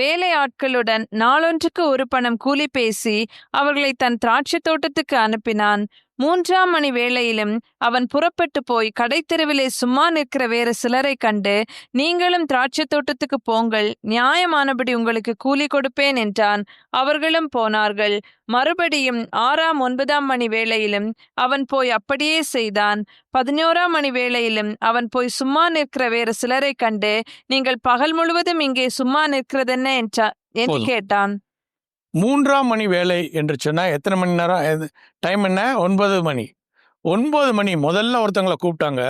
[SPEAKER 2] வேலையாட்களுடன் நாளொன்றுக்கு ஒரு பணம் கூலி பேசி அவர்களை தன் திராட்சை தோட்டத்துக்கு அனுப்பினான். 3ஆம் மணி வேளையிலும் அவன் புறப்பட்டு போய் கடைத்தெருவிலே சும்மா நிற்கிற வேறு சிலரை கண்டு, நீங்களும் திராட்சை தோட்டத்துக்கு போங்கள், நியாயமானபடி உங்களுக்கு கூலி கொடுப்பேன் என்றான். அவர்களும் போனார்கள். மறுபடியும் 6ஆம் 9ஆம் மணி வேளையிலும் அவன் போய் அப்படியே செய்தான். 11ஆம் மணி வேளையிலும் அவன் போய் சும்மா நிற்கிற வேறு சிலரை கண்டு, நீங்கள் பகல் முழுவதும் இங்கே சும்மா நிற்கிறதென்ன என்று கேட்டான்.
[SPEAKER 1] 3ஆம் மணி வேலை என்று சொன்னா எத்தனை மணி நேரம் டைம்? என்ன? 9 மணி. 9 மணி முதல்ல ஒருத்தங்களை கூப்பிட்டாங்க.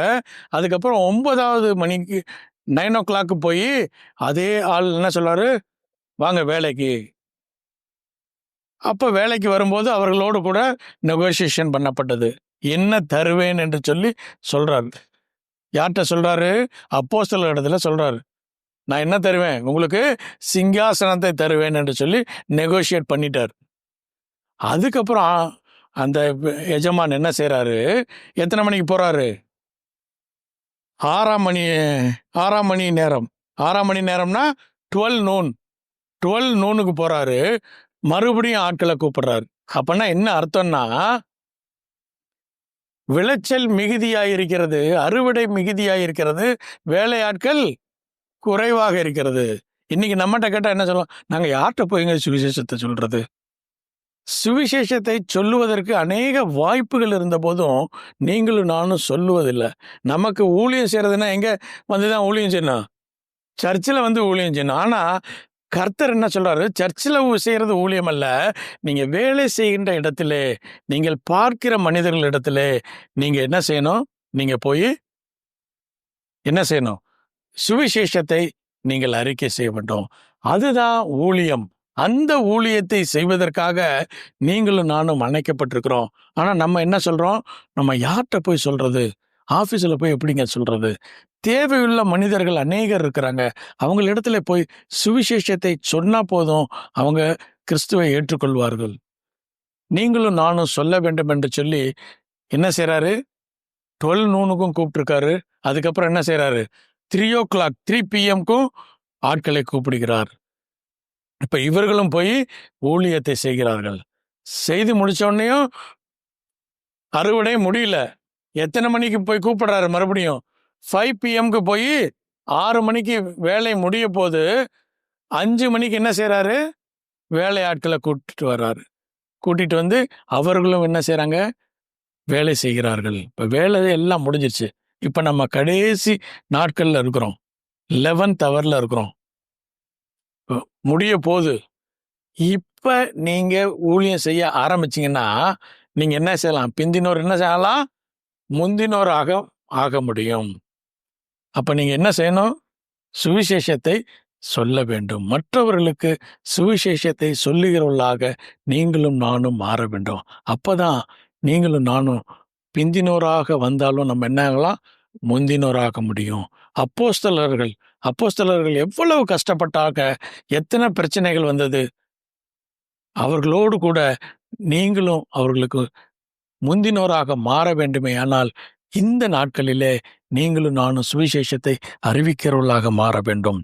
[SPEAKER 1] அதுக்கப்புறம் 9வது மணிக்கு 9 o'clock போய் அதே ஆள் என்ன சொல்றாரு? வாங்க வேலைக்கு. அப்போ வேலைக்கு வரும்போது அவர்களோடு கூட நெகோசியேஷன் பண்ணப்பட்டது. என்ன தருவேன் என்று சொல்லி சொல்றாரு. யார்கிட்ட சொல்றாரு? அப்போஸ்தலர் இடத்துல சொல்றாரு. நான் என்ன தருவேன்? உங்களுக்கு சிங்காசனத்தை தருவேன் என்று சொல்லி நெகோஷியேட் பண்ணிட்டார். அதுக்கப்புறம் அந்த எஜமான் என்ன செய்கிறாரு? எத்தனை மணிக்கு போகிறாரு? 6ஆம் மணி நேரம். 6ஆம் மணி நேரம்னா 12 noon. 12 noonக்கு போகிறாரு. மறுபடியும் ஆட்களை கூப்பிடுறாரு. அப்போனா என்ன அர்த்தம்னா, விளைச்சல் மிகுதியாயிருக்கிறது, அறுவடை மிகுதியாயிருக்கிறது, வேலையாட்கள் குறைவாக இருக்கிறது. இன்னைக்கு நம்மகிட்ட கேட்டால் என்ன சொல்லுவோம்? நாங்கள் யார்கிட்ட போய்ங்க சுவிசேஷத்தை சொல்றது? சுவிசேஷத்தை சொல்லுவதற்கு அநேக வாய்ப்புகள் இருந்த போதும் நீங்களும் நானும் சொல்லுவதில்லை. நமக்கு ஊழியம் செய்யறதுன்னா எங்க வந்து தான் ஊழியம் செய்யணும்? சர்ச்சில் வந்து ஊழியம் செய்யணும். ஆனால் கர்த்தர் என்ன சொல்றாரு? சர்ச்சில் செய்யறது ஊழியம் அல்ல. நீங்க வேலை செய்கின்ற இடத்திலே, நீங்கள் பார்க்கிற மனிதர்கள் இடத்திலே நீங்க என்ன செய்யணும்? நீங்க போய் என்ன செய்யணும்? சுவிசேஷத்தை நீங்கள் அறிக்கை செய்ய வேண்டும். அதுதான் ஊழியம். அந்த ஊழியத்தை செய்வதற்காக நீங்களும் நானும் அணைக்கப்பட்டிருக்கிறோம். ஆனா நம்ம என்ன சொல்றோம்? நம்ம யார்கிட்ட போய் சொல்றது? ஆபீஸ்ல போய் எப்படிங்க சொல்றது? தேவையுள்ள மனிதர்கள் அநேகர் இருக்கிறாங்க. அவங்களிடத்துல போய் சுவிசேஷத்தை சொன்னா போதும், அவங்க கிறிஸ்துவை ஏற்றுக்கொள்வார்கள். நீங்களும் நானும் சொல்ல வேண்டும் என்று சொல்லி என்ன செய்றாரு? 12 noonக்கும் கூப்பிட்டுருக்காரு. அதுக்கப்புறம் என்ன செய்றாரு? 3 PM ஆட்களை கூப்பிடுகிறார். இப்ப இவர்களும் போய் ஊழியத்தை செய்கிறார்கள். செய்து முடிச்ச உடனேயும் அறுவடை முடியல. எத்தனை மணிக்கு போய் கூப்பிடுறாரு? மறுபடியும் 5 PM போய் 6 மணிக்கு வேலை முடிய போது 5 மணிக்கு என்ன செய்றாரு? வேலை ஆட்களை கூட்டிட்டு வர்றாரு. கூட்டிட்டு வந்து அவர்களும் என்ன செய்றாங்க? வேலை செய்கிறார்கள். இப்ப வேலை எல்லாம் முடிஞ்சிருச்சு. இப்ப நம்ம கடைசி நாட்கள்ல இருக்கிறோம். 11th hourல இருக்கிறோம். முடிய போகுது. இப்ப நீங்க ஊழியம் செய்ய ஆரம்பிச்சீங்கன்னா நீங்க என்ன செய்யலாம்? பிந்தினோர் என்ன செய்யலாம்? முந்தினோராக ஆக முடியும். அப்ப நீங்க என்ன செய்யணும்? சுவிசேஷத்தை சொல்ல வேண்டும். மற்றவர்களுக்கு சுவிசேஷத்தை சொல்லுகிறவர்களாக நீங்களும் நானும் மாற வேண்டும். அப்பதான் நீங்களும் நானும் பிந்தினோராக வந்தாலும் நம்ம என்ன ஆகலாம்? முந்தினோராக முடியும். அப்போஸ்தலர்கள் எவ்வளவு கஷ்டப்பட்டாங்க, எத்தனை பிரச்சனைகள் வந்தது. அவர்களோடு கூட நீங்களும் அவர்களுக்கு முந்தினோராக மாற வேண்டுமே. ஆனால் இந்த நாட்களிலே நீங்களும் நானும் சுவிசேஷத்தை அறிவிக்கிறவர்களாக மாற வேண்டும்.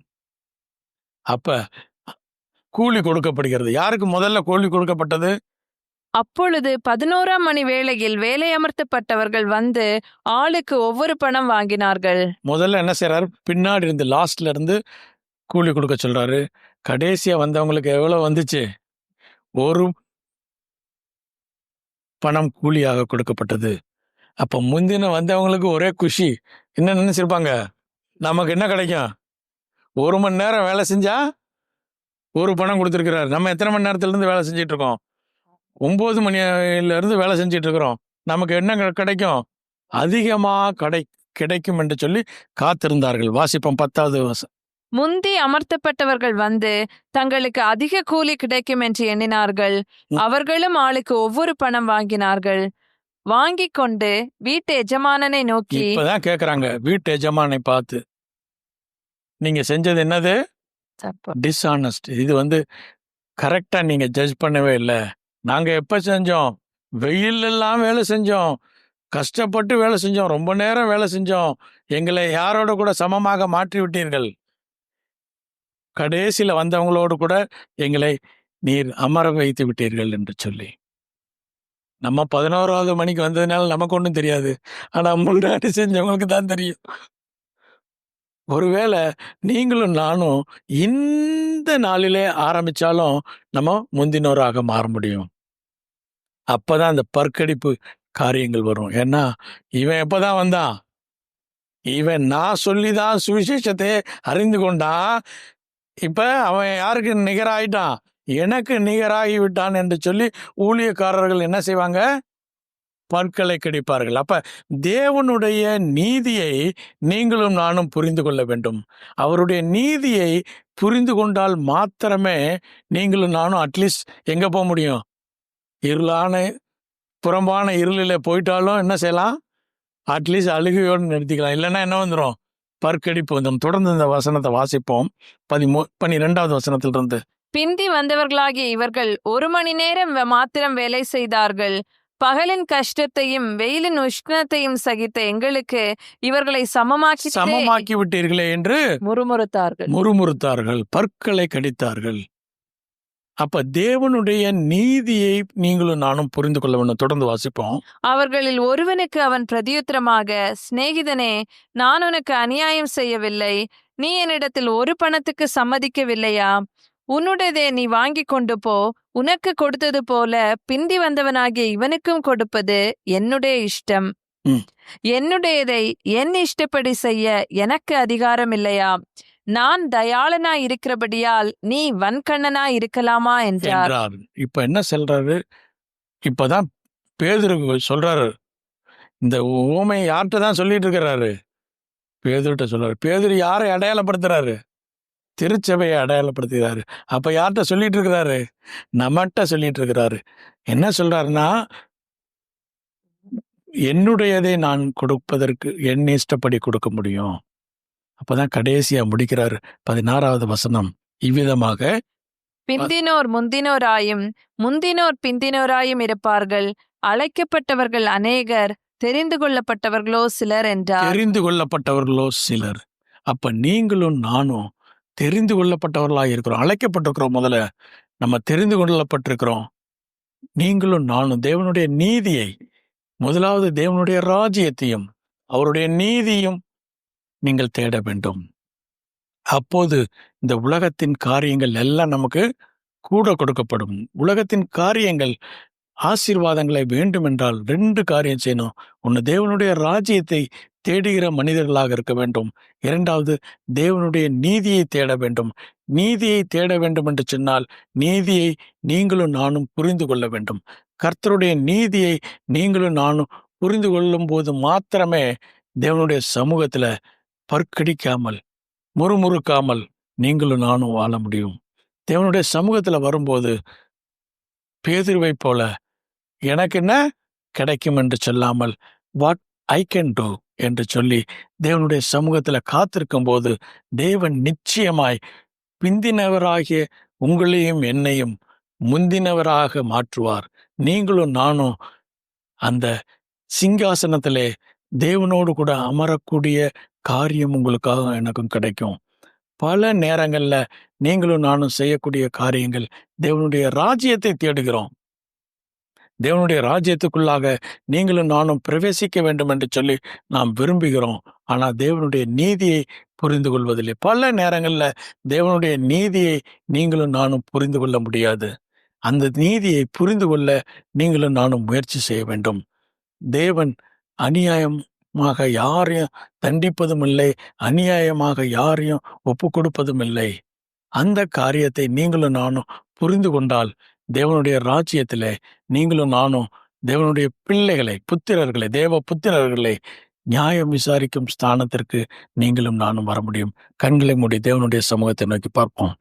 [SPEAKER 1] அப்ப கூலி கொடுக்கப்படுகிறது. யாருக்கு முதல்ல கூலி கொடுக்கப்பட்டது?
[SPEAKER 2] அப்பொழுது 11ஆம் மணி வேளையில் வேலையமர்த்தப்பட்டவர்கள் வந்து ஆளுக்கு ஒவ்வொரு பணம் வாங்கினார்கள்.
[SPEAKER 1] முதல்ல என்ன செய்றாரு? பின்னாடி இருந்து லாஸ்ட்ல இருந்து கூலி கொடுக்க சொல்றாரு. கடைசியா வந்தவங்களுக்கு எவ்வளவு வந்துச்சு? ஒரு பணம் கூலியாக கொடுக்கப்பட்டது. அப்ப முந்தின வந்தவங்களுக்கு ஒரே குஷி. என்ன நினைச்சிருப்பாங்க? நமக்கு என்ன கிடைக்கும்? 1 மணி நேரம் வேலை செஞ்சா ஒரு பணம் கொடுத்துருக்கிறாரு. நம்ம எத்தனை மணி நேரத்துல இருந்து வேலை செஞ்சிட்டு இருக்கோம்? 9 மணில இருந்து வேலை செஞ்சிட்டு இருக்கிறோம். நமக்கு என்ன கிடைக்கும்? அதிகமா கிடைக்கும் என்று சொல்லி காத்திருந்தார்கள். வாசிப்போம் 10வது வசனம்.
[SPEAKER 2] முந்தி அமர்த்தப்பட்டவர்கள் வந்து தங்களுக்கு அதிக கூலி கிடைக்கும் என்று எண்ணினார்கள். அவர்களும் ஆளுக்கு ஒவ்வொரு பணம் வாங்கினார்கள். வாங்கிக் கொண்டு வீட்டு எஜமானனை நோக்கி,
[SPEAKER 1] இப்பதான் கேக்குறாங்க வீட்டு எஜமானை பார்த்து, நீங்க செஞ்சது என்னது? டிஸ்ஆனஸ்ட். இது கரெக்டா நீங்க ஜட்ஜ் பண்ணவே இல்லை. நாங்க எப்ப செஞ்சோம்? வெயில் எல்லாம் வேலை செஞ்சோம், கஷ்டப்பட்டு வேலை செஞ்சோம், ரொம்ப நேரம் வேலை செஞ்சோம். எங்களை யாரோட கூட சமமாக மாற்றி விட்டீர்கள். கடைசியில வந்தவங்களோடு கூட எங்களை நீர் அமர வைத்து விட்டீர்கள் என்று சொல்லி. நம்ம 11வது மணிக்கு வந்ததுனால நமக்கு ஒன்றும் தெரியாது. ஆனா முன்னாடி செஞ்சவங்களுக்கு தான் தெரியும். ஒருவேளை நீங்களும் நானும் இந்த நாளிலே ஆரம்பிச்சாலும் நம்ம முந்தினோராக மாற முடியும். அப்பதான் அந்த பற்கடிப்பு காரியங்கள் வரும். ஏன்னா இவன் எப்பதான் வந்தான்? இவன் நான் சொல்லிதான் சுவிசேஷத்தை அறிந்து கொண்டான். இப்ப அவன் யாருக்கு நிகராயிட்டான்? எனக்கு நிகராகி விட்டான் என்று சொல்லி ஊழியக்காரர்கள் என்ன செய்வாங்க? பற்களை கடிப்பார்கள். அப்ப தேவனுடைய நீதியை நீங்களும் நானும் புரிந்து கொள்ள வேண்டும். அவருடைய நீதியை புரிந்து கொண்டால் மாத்திரமே நீங்களும் நானும் அட்லீஸ்ட் எங்க போக முடியும்? புறம்பான இருளில போயிட்டாலும் என்ன செய்யலாம்? அட்லீஸ்ட் அழுகையோடு நிறுத்திக்கலாம். இல்லைன்னா என்ன வந்துடும்? பற்கடிப்பு வந்துடும். தொடர்ந்து இந்த வசனத்தை வாசிப்போம். 12வது வசனத்திலிருந்து.
[SPEAKER 2] பிந்தி வந்தவர்களாகிய இவர்கள் 1 மணி நேரம் மாத்திரம் வேலை செய்தார்கள். பகலின் கஷ்டத்தையும் வெயிலின் உஷ்ணத்தையும் சகித்த எங்களுக்கு இவர்களை
[SPEAKER 1] சமமாக்கி விட்டீர்களே என்று
[SPEAKER 2] முறுமுறுத்தார்கள்.
[SPEAKER 1] பற்களை கடித்தார்கள். அப்ப தேவனுடைய நீதியை நீங்களும் நானும் புரிந்து கொள்ள வேண்டும். தொடர்ந்து வாசிப்போம்.
[SPEAKER 2] அவர்களில் ஒருவனுக்கு அவன் பிரதியுத்தரமாக, சிநேகிதனே, நான் உனக்கு அநியாயம் செய்யவில்லை. நீ என்னிடத்தில் ஒரு பணத்துக்கு சம்மதிக்கவில்லையா? உன்னுடையதை நீ வாங்கி கொண்டு போ. உனக்கு கொடுத்தது போல பிந்தி வந்தவனாகிய இவனுக்கும் கொடுப்பது என்னுடைய இஷ்டம். என்னுடையதை என் இஷ்டப்படி செய்ய எனக்கு அதிகாரம் இல்லையா? நான் தயாளனா இருக்கிறபடியால் நீ வன்கண்ணனா இருக்கலாமா என்றார்.
[SPEAKER 1] இப்ப என்ன சொல்றாரு? இப்பதான் பேதுரு சொல்றாரு. இந்த உவமை யார்கிட்ட தான் சொல்லிட்டு இருக்கிறாரு? பேதுருட்ட சொல்றாரு. பேதுரு யாரை அடையாளப்படுத்துறாரு? திருச்சபையை அடையாளப்படுத்துகிறாரு. அப்ப யார்கிட்ட சொல்லிட்டு இருக்கிறாரு? நம்மகிட்ட சொல்லிட்டு இருக்கிறாரு. என்ன சொல்றாருன்னா, என்னுடையதை நான் கொடுப்பதற்கு என் இஷ்டப்படி கொடுக்க முடியும். அப்பதான் கடைசியா முடிக்கிறாரு 16வது வசனம் இவ்விதமாக,
[SPEAKER 2] பிந்தினோர் முந்தினோராயும் முந்தினோர் பிந்தினோராயும் இருப்பார்கள். அழைக்கப்பட்டவர்கள் அநேகர், தெரிந்து கொள்ளப்பட்டவர்களோ சிலர் என்றார்.
[SPEAKER 1] தெரிந்து கொள்ளப்பட்டவர்களோ சிலர். அப்ப நீங்களும் நானும் தெரிந்து கொள்ளப்பட்டவர்களா இருக்கிறோம். அழைக்கப்பட்டிருக்கிறோம். முதல்ல நம்ம தெரிந்து கொள்ளப்பட்டிருக்கிறோம். நீங்களும் நானும் தேவனுடைய நீதியை, முதலாவது தேவனுடைய ராஜ்யத்தையும் அவருடைய நீதியும் நீங்கள் தேட வேண்டும். அப்போது இந்த உலகத்தின் காரியங்கள் எல்லாம் நமக்கு கூட கொடுக்கப்படும். உலகத்தின் காரியங்கள், ஆசீர்வாதங்களை வேண்டும் என்றால் 2 காரியம் செய்யணும். ஒன்று, தேவனுடைய ராஜ்யத்தை தேடுகிற மனிதர்களாக இருக்க வேண்டும். 2வது, தேவனுடைய நீதியை தேட வேண்டும். நீதியை தேட வேண்டும் என்று சொன்னால் நீதியை நீங்களும் நானும் புரிந்து கொள்ள வேண்டும். கர்த்தருடைய நீதியை நீங்களும் நானும் புரிந்து கொள்ளும் போது மாத்திரமே தேவனுடைய சமூகத்துல பற்கடிக்காமல், முறுமுறுக்காமல் நீங்களும் நானும் வாழ முடியும். தேவனுடைய சமூகத்துல வரும்போது பேதுருவை போல எனக்கு என்ன கிடைக்கும் என்று சொல்லாமல், வாட் ஐ கேன் டூ என்று சொல்லி தேவனுடைய சமூகத்துல காத்திருக்கும் போது தேவன் நிச்சயமாய் பிந்தினவராகிய உங்களையும் என்னையும் முந்தினவராக மாற்றுவார். நீங்களும் நானும் அந்த சிங்காசனத்திலே தேவனோடு கூட அமரக்கூடிய காரியம் உங்களுக்காக எனக்கும் கிடைக்கும். பல நேரங்கள்ல நீங்களும் நானும் செய்யக்கூடிய காரியங்கள், தேவனுடைய ராஜ்யத்தை தேடுகிறோம். தேவனுடைய ராஜ்யத்துக்குள்ளாக நீங்களும் நானும் பிரவேசிக்க வேண்டும் என்று சொல்லி நாம் விரும்புகிறோம். ஆனா தேவனுடைய நீதியை புரிந்து கொள்வதில்லை. பல நேரங்கள்ல தேவனுடைய நீதியை நீங்களும் நானும் புரிந்து கொள்ள முடியாது. அந்த நீதியை புரிந்து கொள்ள நீங்களும் நானும் முயற்சி செய்ய வேண்டும். தேவன் அநியாயமாக யாரையும் தண்டிப்பதும் இல்லை, அநியாயமாக யாரையும் ஒப்பு கொடுப்பதும் இல்லை. அந்த காரியத்தை நீங்களும் நானும் புரிந்து கொண்டால் தேவனுடைய ராஜ்யத்திலே நீங்களும் நானும் தேவனுடைய பிள்ளைகளை, புத்திரர்களை, தேவ புத்திரர்களை நியாயம் விசாரிக்கும் ஸ்தானத்திற்கு நீங்களும் நானும் வர முடியும். கண்களை மூடி தேவனுடைய சமூகத்தை நோக்கி பார்ப்போம்.